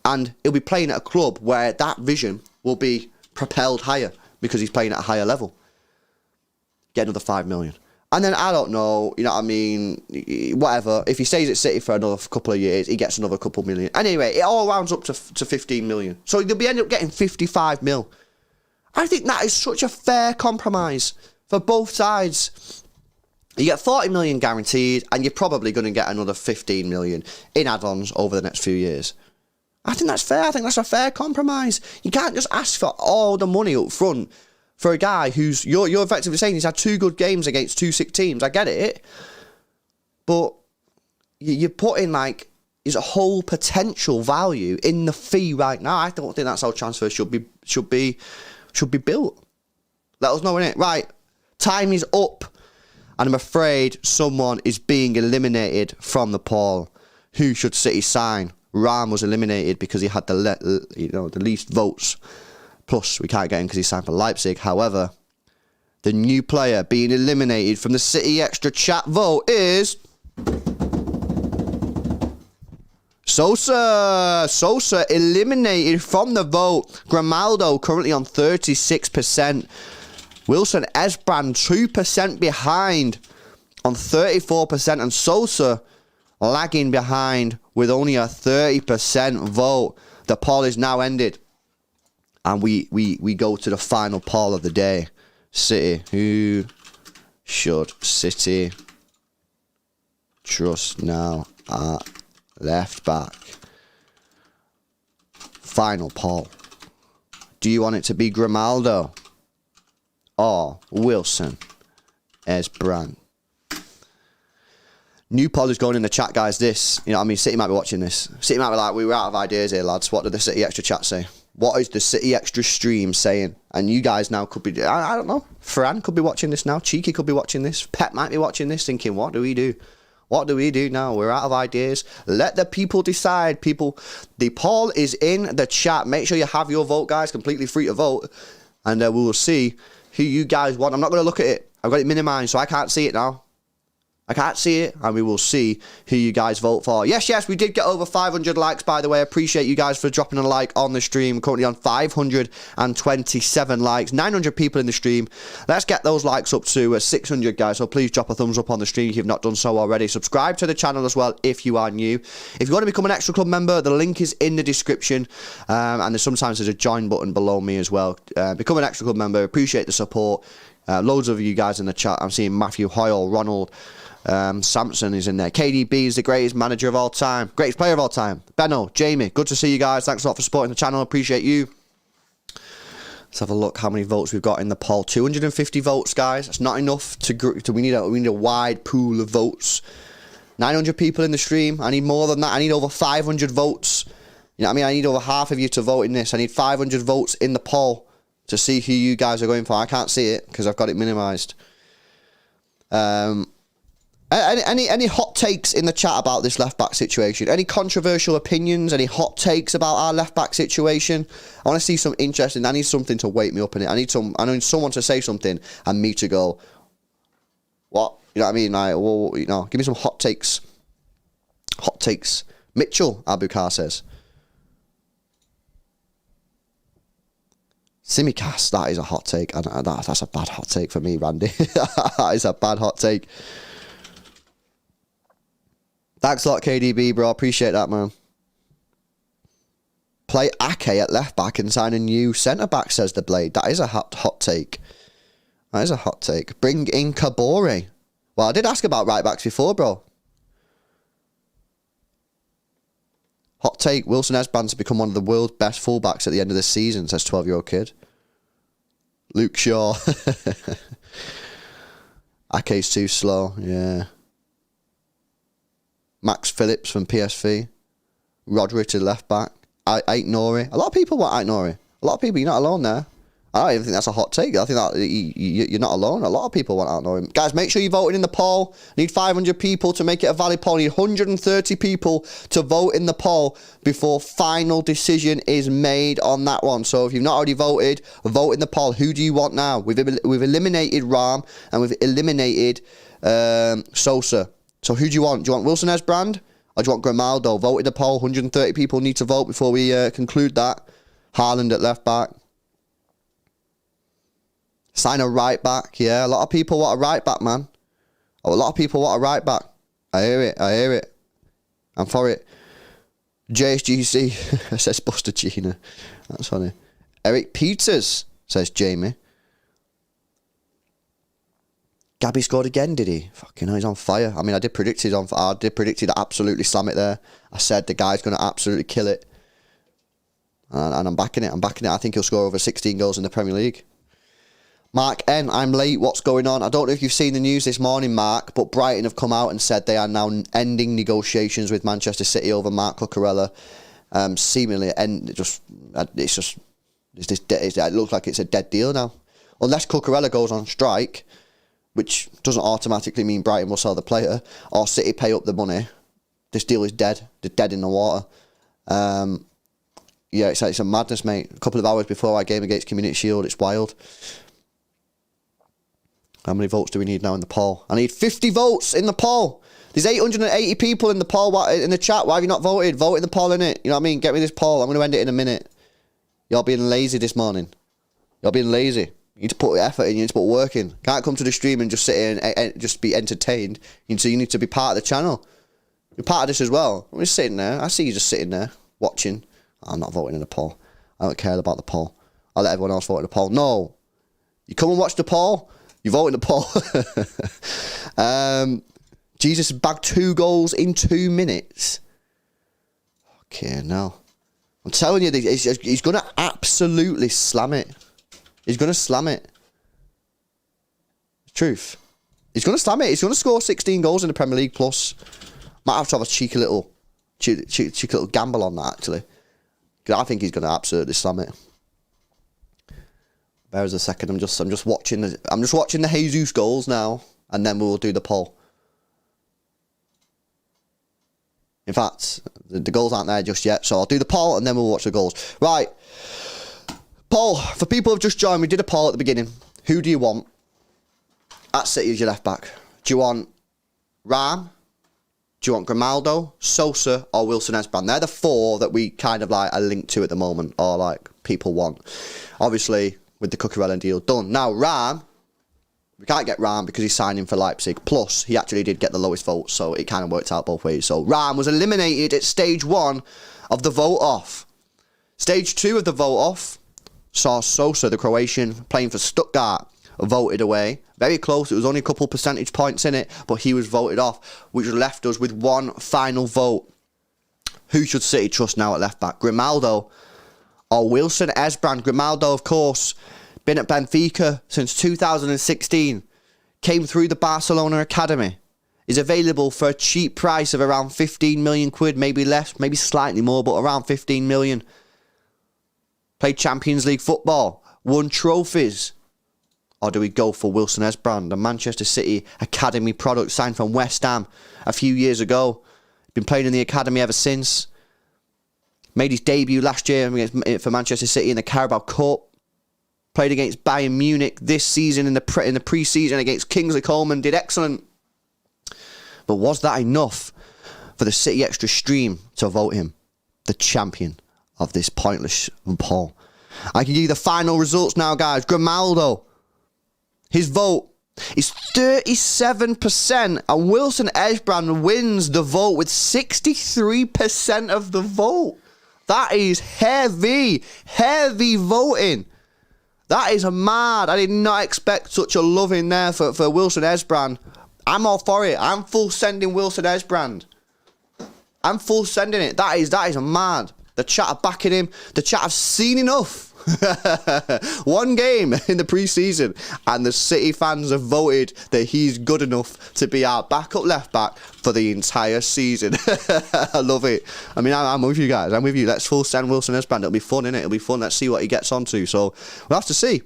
and he'll be playing at a club where that vision will be propelled higher because he's playing at a higher level. Get another 5 million. And then, I don't know, you know what I mean, whatever. If he stays at City for another couple of years, he gets another couple million. Anyway, it all rounds up to 15 million. So they'll end up getting 55 mil. I think that is such a fair compromise for both sides. You get 40 million guaranteed, and you're probably going to get another 15 million in add-ons over the next few years. I think that's fair. I think that's a fair compromise. You can't just ask for all the money up front for a guy who's... You're effectively saying he's had 2 good games against 2 sick teams. I get it. But you're putting like his whole potential value in the fee right now. I don't think that's how transfers should be built. Let us know, innit? Right, time is up, and I'm afraid someone is being eliminated from the poll. Who should City sign? Ram was eliminated because he had the least votes. Plus, we can't get him because he signed for Leipzig. However, the new player being eliminated from the City Extra Chat vote is Sosa. Sosa eliminated from the vote. Grimaldo currently on 36%. Wilson Esbrand 2% behind on 34%. And Sosa lagging behind with only a 30% vote. The poll is now ended. And we go to the final poll of the day. City. Who should City trust now at left back? Final poll. Do you want it to be Grimaldo or Wilson Esbrand? New poll is going in the chat, guys. This, you know what I mean, City might be watching this. City might be like, we were out of ideas here, lads. What did the City Extra chat say? What is the City Extra stream saying? And you guys now could be, I don't know. Fran could be watching this now. Cheeky could be watching this. Pep might be watching this thinking, what do we do? What do we do now? We're out of ideas. Let the people decide, people. The poll is in the chat. Make sure you have your vote, guys. Completely free to vote. And we will see who you guys want. I'm not going to look at it. I've got it minimized, so I can't see it now. I can't see it, and we will see who you guys vote for. Yes, we did get over 500 likes, by the way. I appreciate you guys for dropping a like on the stream. Currently on 527 likes. 900 people in the stream. Let's get those likes up to 600, guys. So please drop a thumbs up on the stream if you've not done so already. Subscribe to the channel as well if you are new. If you want to become an Xtra Club member, the link is in the description. And there's a join button below me as well. Become an Xtra Club member. Appreciate the support. Loads of you guys in the chat. I'm seeing Matthew Hoyle, Ronald, Samson is in there. KDB is the greatest manager of all time. Greatest player of all time. Benno, Jamie, good to see you guys. Thanks a lot for supporting the channel. Appreciate you. Let's have a look how many votes we've got in the poll. 250 votes, guys. That's not enough we need a wide pool of votes. 900 people in the stream. I need more than that. I need over 500 votes. You know what I mean? I need over half of you to vote in this. I need 500 votes in the poll to see who you guys are going for. I can't see it because I've got it minimized. Any hot takes in the chat about this left-back situation? Any controversial opinions? Any hot takes about our left-back situation? I want to see some interesting. I need something to wake me up in it. I need someone to say something and me to go, what? You know what I mean? Like, well, you know, give me some hot takes. Hot takes. Mitchell Abukar says. Simicast, that is a hot take. That's a bad hot take for me, Randy. That is a bad hot take. Thanks a lot, KDB, bro. Appreciate that, man. Play Ake at left back and sign a new centre back, says the Blade. That is a hot take. That is a hot take. Bring in Kabore. Well, I did ask about right backs before, bro. Hot take. Wilson Esbrand to become one of the world's best fullbacks at the end of the season, says 12-year-old kid. Luke Shaw. Ake's too slow, yeah. Max Phillips from PSV. Rodri to left back. Ait Nori. A lot of people want Ait Nori. A lot of people, you're not alone there. I don't even think that's a hot take. I think that you're not alone. A lot of people want Ait Nori. Guys, make sure you're voting in the poll. Need 500 people to make it a valid poll. Need 130 people to vote in the poll before final decision is made on that one. So if you've not already voted, vote in the poll. Who do you want now? We've eliminated Ram and we've eliminated Sosa. So who do you want? Do you want Wilson Esbrand or do you want Grimaldo? Vote in the poll. 130 people need to vote before we conclude that. Haaland at left back. Sign a right back. Yeah, a lot of people want a right back, man. A lot of people want a right back. I hear it. I'm for it. JSGC says Buster Gina. That's funny. Eric Peters says Jamie. Gabby scored again, did he? Fucking hell, he's on fire. I mean, I did predict he'd absolutely slam it there. I said the guy's going to absolutely kill it. And I'm backing it. I think he'll score over 16 goals in the Premier League. Mark N, I'm late. What's going on? I don't know if you've seen the news this morning, Mark, but Brighton have come out and said they are now ending negotiations with Manchester City over Mark Cucurella. Seemingly, it looks like it's a dead deal now. Unless Cucurella goes on strike, which doesn't automatically mean Brighton will sell the player, or City pay up the money, this deal is dead. They're dead in the water. Yeah, it's a madness, mate. A couple of hours before our game against Community Shield, it's wild. How many votes do we need now in the poll? I need 50 votes in the poll. There's 880 people in the poll, in the chat. Why have you not voted? Vote in the poll, innit? You know what I mean? Get me this poll. I'm going to end it in a minute. You're being lazy this morning. You're being lazy. You need to put effort in. You need to put work in. Can't come to the stream and just sit here and just be entertained. So you need to be part of the channel. You're part of this as well. I'm just sitting there. I see you just sitting there, watching. I'm not voting in the poll. I don't care about the poll. I'll let everyone else vote in the poll. No. You come and watch the poll. You vote in the poll. Jesus bagged 2 goals in 2 minutes. Okay, no. I'm telling you, he's going to absolutely slam it. He's going to slam it. Truth. He's going to slam it. He's going to score 16 goals in the Premier League plus. Might have to have a cheeky little gamble on that, actually. Because I think he's going to absolutely slam it. There's a second. I'm just watching the Jesus goals now, and then we'll do the poll. In fact, the goals aren't there just yet, so I'll do the poll and then we'll watch the goals. Right. Poll. For people who've just joined, we did a poll at the beginning. Who do you want at City as your left back? Do you want Ram? Do you want Grimaldo, Sosa, or Wilson Esbrand? They're the 4 that we kind of like are linked to at the moment, or like people want. Obviously, with the Cucurella deal done. Now, Ram, we can't get Ram because he's signing for Leipzig. Plus, he actually did get the lowest vote, so it kind of worked out both ways. So, Ram was eliminated at stage 1 of the vote off. Stage 2 of the vote off saw Sosa, the Croatian, playing for Stuttgart, voted away. Very close. It was only a couple percentage points in it, but he was voted off, which left us with one final vote. Who should City trust now at left back? Grimaldo or Wilson Esbrand? Grimaldo, of course, been at Benfica since 2016. Came through the Barcelona academy. Is available for a cheap price of around 15 million quid, maybe less, maybe slightly more, but around 15 million. Played Champions League football, won trophies. Or do we go for Wilson Esbrand, a Manchester City academy product signed from West Ham a few years ago? Been playing in the academy ever since. Made his debut last year for Manchester City in the Carabao Cup. Played against Bayern Munich this season in the pre-season against Kingsley Coman. Did excellent. But was that enough for the City Extra stream to vote him the champion of this pointless poll? I can give you the final results now, guys. Grimaldo, his vote is 37%, and Wilson Esbrand wins the vote with 63% of the vote. That is heavy voting. That is mad. I did not expect such a love in there for Wilson Esbrand. I'm all for it. I'm full sending Wilson Esbrand. I'm full sending it. That is mad. The chat are backing him. The chat have seen enough. One game in the pre-season, and the City fans have voted that he's good enough to be our backup left back for the entire season. I love it. I mean, I'm with you guys. I'm with you. Let's full send Wilson Esbrand. It'll be fun, innit? It'll be fun. Let's see what he gets onto. So we'll have to see.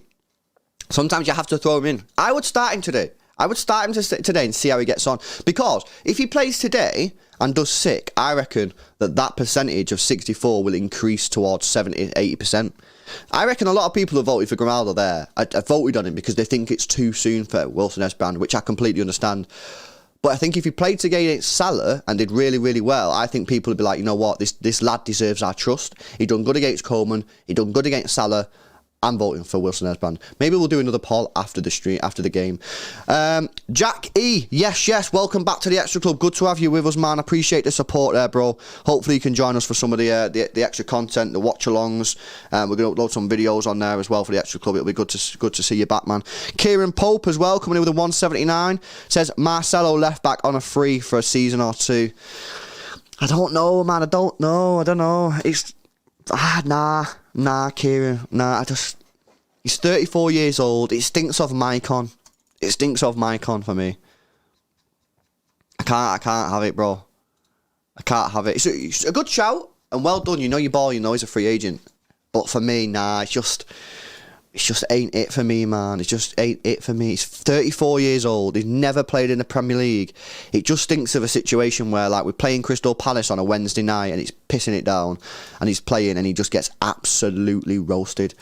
Sometimes you have to throw him in. I would start him today. Today and see how he gets on. Because if he plays today and does sick, I reckon that percentage of 64 will increase towards 70, 80%. I reckon a lot of people have voted for Grimaldo there. I voted on him because they think it's too soon for Wilson Esbrand, which I completely understand. But I think if he played today against Salah and did really, really well, I think people would be like, you know what, this lad deserves our trust. He done good against Coleman. He done good against Salah. I'm voting for Wilson Esbrand. Maybe we'll do another poll after the stream, after the game. Jack E. Yes. Welcome back to the Extra Club. Good to have you with us, man. Appreciate the support there, bro. Hopefully you can join us for some of the extra content, the watch-alongs. We're going to upload some videos on there as well for the Extra Club. It'll be good to see you back, man. Kieran Pope as well, coming in with a 179. Says Marcelo left back on a free for a season or two. I don't know, man. I don't know. It's... Nah, Kieran. Nah, He's 34 years old. It stinks of Maicon. It stinks of Maicon for me. I can't have it, bro. I can't have it. It's a good shout, and well done. You know your ball. You know he's a free agent. But for me, nah, it just ain't it for me, man. It just ain't it for me. He's 34 years old. He's never played in the Premier League. It just stinks of a situation where, like, we're playing Crystal Palace on a Wednesday night and it's pissing it down, and he's playing and he just gets absolutely roasted.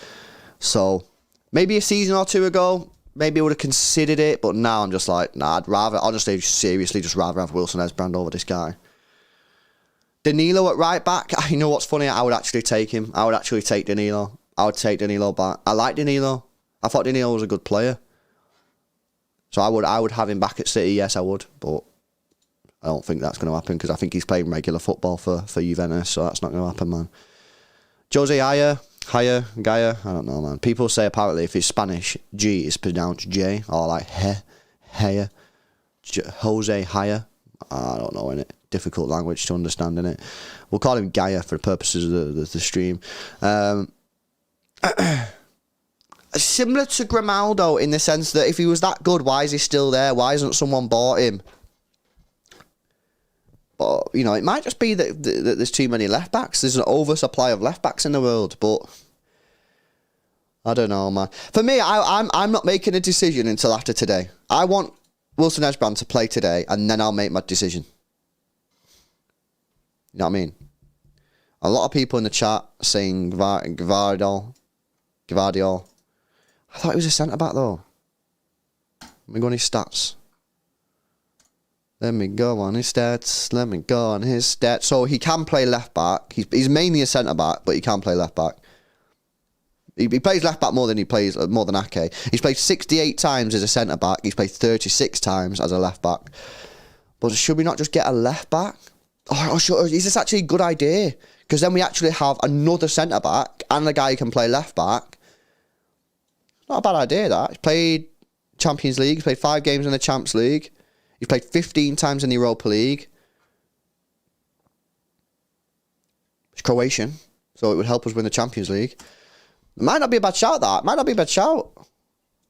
So maybe a season or two ago, maybe I would have considered it, but now I'm just like, nah, I'd rather, honestly, seriously, just rather have Wilson Esbrand over this guy. Danilo at right back, you know what's funny? I would actually take him. I would actually take Danilo. I would take Danilo back. I like Danilo. I thought Danilo was a good player. So I would have him back at City, yes I would, but I don't think that's going to happen because I think he's playing regular football for Juventus, so that's not going to happen, man. Jose Haya, Gaia, I don't know, man. People say apparently if it's Spanish, G is pronounced J, or like Haya, Jose Haya. I don't know, innit? Difficult language to understand, innit? We'll call him Gaia for the purposes of the stream. Similar to Grimaldo in the sense that if he was that good, why is he still there? Why hasn't someone bought him? But, you know, it might just be that there's too many left-backs. There's an oversupply of left-backs in the world, but I don't know, man. For me, I'm not making a decision until after today. I want Wilson Esbrand to play today, and then I'll make my decision. You know what I mean? A lot of people in the chat saying Gvardiol. I thought he was a centre-back, though. Let me go on his stats. So he can play left-back. He's mainly a centre-back, but he can play left-back. He plays left-back more than Ake. He's played 68 times as a centre-back. He's played 36 times as a left-back. But should we not just get a left-back? Is this actually a good idea? Because then we actually have another centre-back and a guy who can play left-back. Not a bad idea, that. He's played Champions League. He's played 5 games in the Champions League. He's played 15 times in the Europa League. He's Croatian, so it would help us win the Champions League. It might not be a bad shout, that. Might not be a bad shout.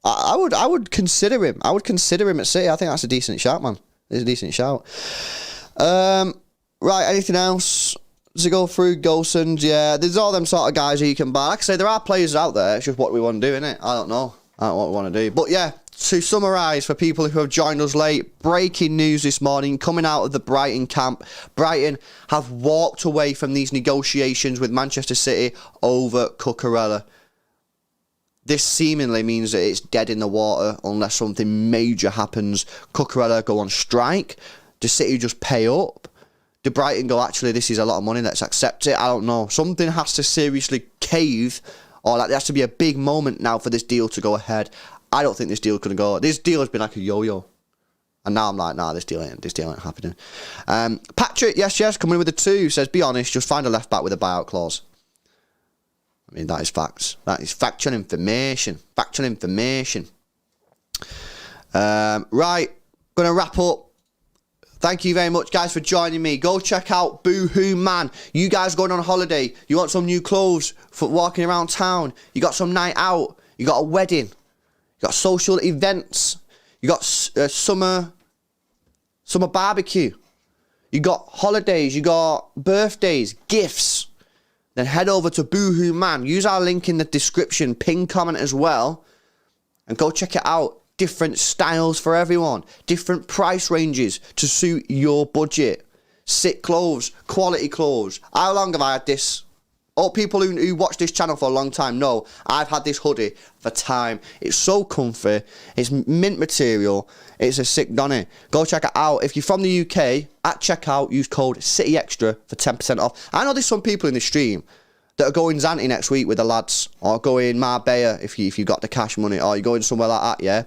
I would consider him. I would consider him at City. I think that's a decent shout, man. It's a decent shout. Right, anything else to go through? Golsons, yeah. There's all them sort of guys who you can buy. Like I say, there are players out there. It's just what we want to do, innit? I don't know what we want to do. But yeah, to summarise for people who have joined us late, breaking news this morning coming out of the Brighton camp. Brighton have walked away from these negotiations with Manchester City over Cucurella. This seemingly means that it's dead in the water unless something major happens. Cucurella go on strike. Does City just pay up? Do Brighton go, actually, this is a lot of money, let's accept it? I don't know. Something has to seriously cave, or like there has to be a big moment now for this deal to go ahead. I don't think this deal could go. This deal has been like a yo-yo. And now I'm like, nah, this deal ain't happening. Patrick, yes, coming in with a 2, says, be honest, just find a left back with a buyout clause. I mean, that is facts. That is factual information. Right, gonna wrap up. Thank you very much, guys, for joining me. Go check out Boohoo Man. You guys going on holiday. You want some new clothes for walking around town. You got some night out. You got a wedding. You got social events. You got summer barbecue. You got holidays. You got birthdays, gifts. Then head over to Boohoo Man. Use our link in the description. Pin comment as well. And go check it out. Different styles for everyone. Different price ranges to suit your budget. Sick clothes. Quality clothes. How long have I had this? All people who watch this channel for a long time know I've had this hoodie for time. It's so comfy. It's mint material. It's a sick donny. Go check it out. If you're from the UK, at checkout, use code CityExtra for 10% off. I know there's some people in the stream that are going Zante next week with the lads, or going Marbella if you got the cash money, or you're going somewhere like that, yeah?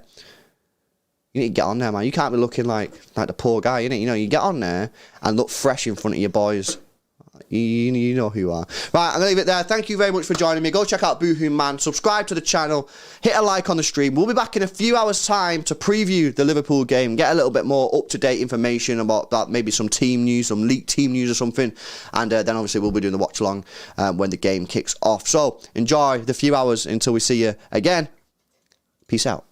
You need to get on there, man. You can't be looking like the poor guy, innit? You know, you get on there and look fresh in front of your boys. You know who you are. Right, I'm going to leave it there. Thank you very much for joining me. Go check out Boohoo Man. Subscribe to the channel. Hit a like on the stream. We'll be back in a few hours' time to preview the Liverpool game. Get a little bit more up-to-date information about that. Maybe some team news, some leaked team news or something. And then obviously we'll be doing the watch-along when the game kicks off. So enjoy the few hours until we see you again. Peace out.